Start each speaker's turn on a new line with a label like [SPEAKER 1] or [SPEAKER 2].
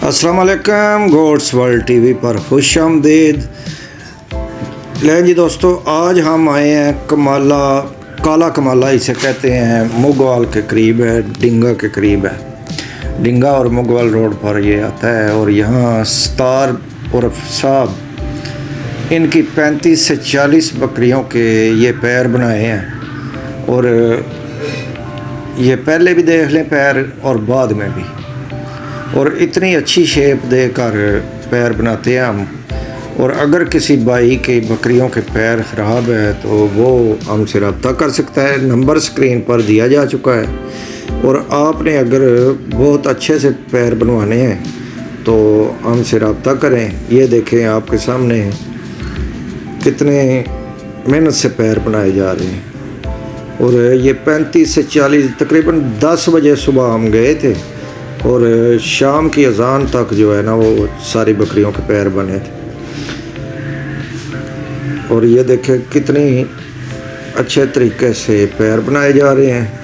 [SPEAKER 1] अस्सलाम वालेकुम, gods world TV पर खुश आमदीद। लें जी दोस्तों, आज हम आए हैं काला कमाला इसे कहते हैं, मुगवाल के करीब है, डिंगा के करीब है। डिंगा और मुगवाल रोड पर ये आता है और यहाँ सतार और साहब इनकी 35 से 40 बकरियों के ये पैर बनाए हैं और ये पहले भी देख लें पैर और बाद में भी, और इतनी अच्छी शेप देकर पैर बनाते हैं हम। और अगर किसी भाई के बकरियों के पैर ख़राब है तो वो हमसे रब्ता कर सकता है, नंबर स्क्रीन पर दिया जा चुका है। और आपने अगर बहुत अच्छे से पैर बनवाने हैं तो हमसे रब्ता करें। ये देखें आपके सामने कितने मेहनत से पैर बनाए जा रहे हैं। और ये 35 से 40 तकरीबन 10 बजे सुबह हम गए थे और शाम की अजान तक जो है ना वो सारी बकरियों के पैर बने थे। और ये देखें कितनी अच्छे तरीके से पैर बनाए जा रहे हैं।